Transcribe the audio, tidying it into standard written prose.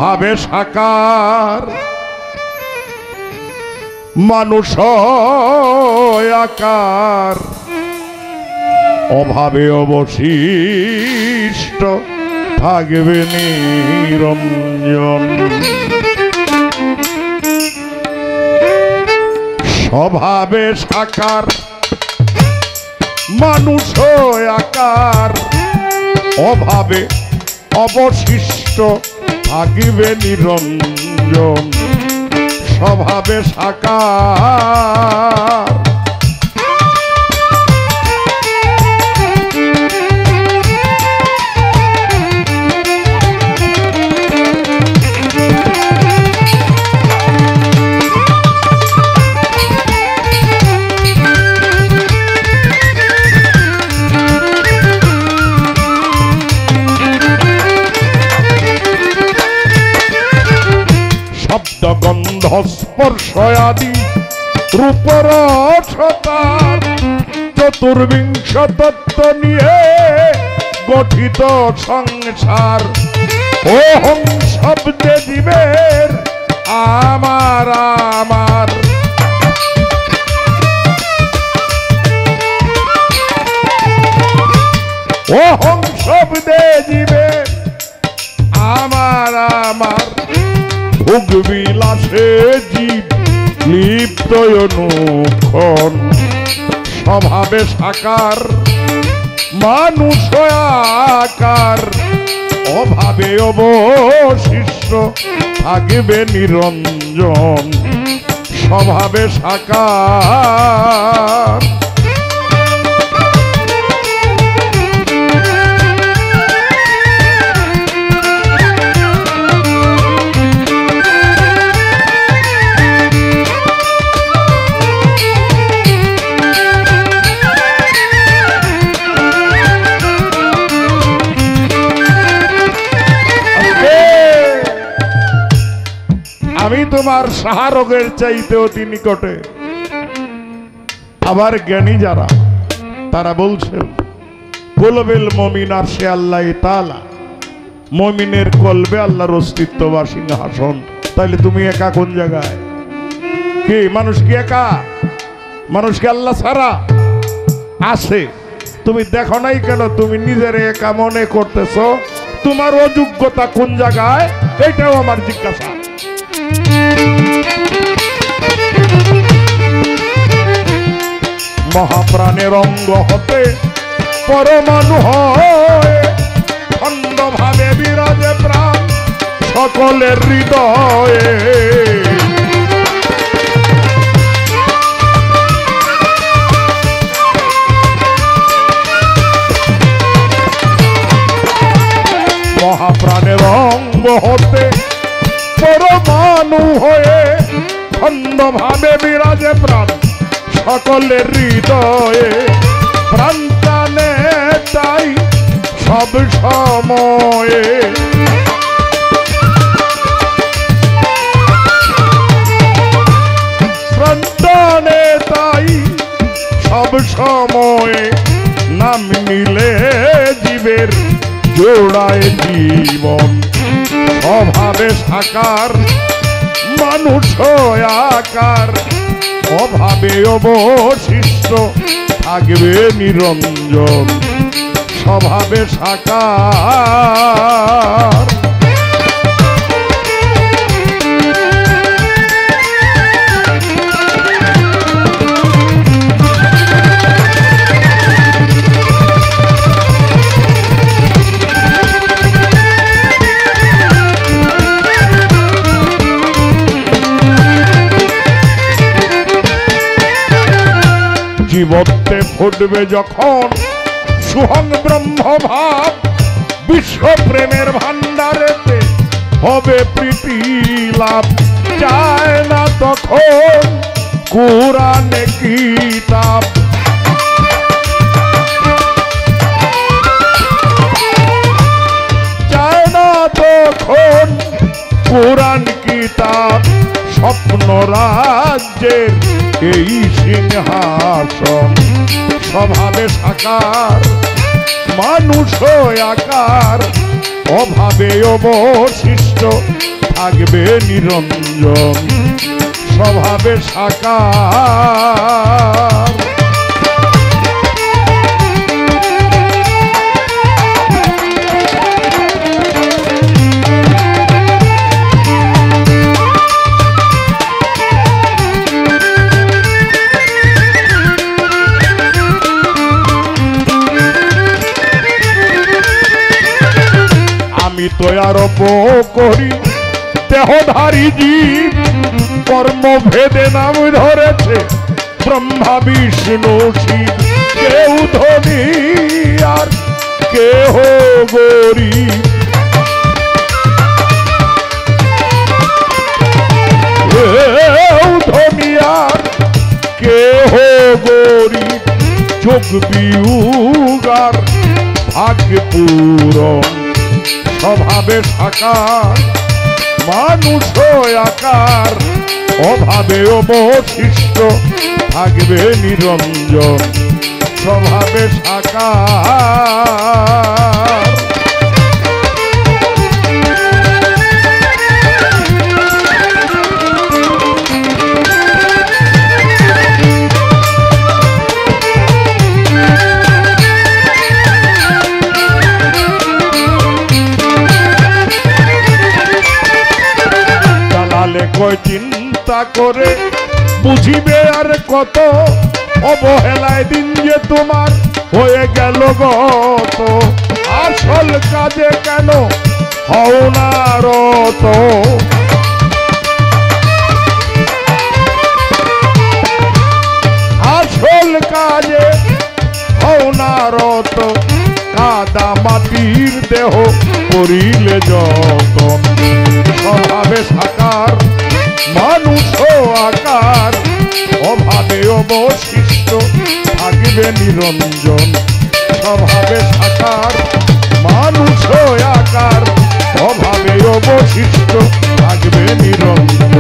স্বভাবে সাকার মানুষ আকার অভাবে অবশিষ্ট থাকবে নিরঞ্জন স্বভাবে সাকার মানুষ আকার অভাবে অবশিষ্ট থাকিবে নিরঞ্জন স্বভাবে সাকার গন্ধ স্পর্শ আদি রূপরসতার চতুর্বিংশ তত্ত্ব নিয়ে গঠিত সংসার ওহং শব্দে জীবের আমার আমার ওহং শব্দে জীবের আমার আমার ভোগ বিলাসে জীব লিপ্ত অনুক্ষণ স্বভাবে সাকার মানুষ আকার অভাবে অবশিষ্ট থাকবে নিরঞ্জন স্বভাবে সাকার আমি তোমার সাহারগের চাইতে অতি নিকটে আবার জ্ঞানী যারা তারা বলছেন কলবেল মমিন আর সে আল্লাহ তাআলা মমিনের কলবে আল্লাহর অস্তিত্ব বা সিংহাসন তাইলে তুমি একা কোন জায়গায় কি মানুষ কি একা মানুষ কি আল্লাহ ছাড়া আছে তুমি দেখো নাই কেন তুমি নিজের একা মনে করতেছো তোমার অযোগ্যতা কোন জায়গায় এটাও আমার জিজ্ঞাসা মহাপ্রাণের অঙ্গ হতে পরমাণু হয় খণ্ড ভাবে বিরাজে প্রাণ সকলের হৃদয়ে মহাপ্রাণের অঙ্গ হতে পরমাণু হয়ে খণ্ড ভাবে বিরাজে প্রাণ সকলের হৃদয়ে প্রাণ টানে তাই সব সময়ে প্রাণ টানে তাই সব সময়ে নাম নিলে জীবের জোড়ায় জীবন স্বভাবে সাকার মানুষ আকার অভাবে অবশিষ্ট থাকবে নিরঞ্জন স্বভাবে সাকার জীবত্বে ফুটবে যখন সুহং ব্রহ্ম ভাব বিশ্ব প্রেমের ভান্ডারেতে হবে প্রীতি লাভ চায় না তখন কুরআনে কিতাব চায় না তখন কুরআন কিতাব স্বপ্ন রাজ্যের এই সিংহাসন স্বভাবে সাকার মানুষ আকার অভাবে অবশিষ্ট থাকবে নিরঞ্জন স্বভাবে সাকার। আমি তো আরোপ করি দেহধারী জীব কর্ম ভেদে নাম ধরেছে ব্রহ্মা বিষ্ণু শিব। কেউ ধনী আর কেহ গরিব, কেউ ধনী আর কেহ গরিব। যোগ বিয়োগার ভাগ্য পূরণ স্বভাবে সাকার। মানুষ আকার অভাবে অবশিষ্ট থাকবে নিরঞ্জন স্বভাবে সাকার। কয় চিন্তা করে বুঝিবে আর কত, অবহেলায় দিন যে তোমার হয়ে গেল গত। আসল কাজে কেন হও না রত, আসল কাজে হও না রত। কাদা মাটির দেহ করিলে যতন স্বভাবে সাকার। মানুষ আকার অভাবে অবশিষ্ট থাকবে নিরঞ্জন স্বভাবে সাকার। মানুষ আকার অভাবে অবশিষ্ট থাকবে নিরঞ্জন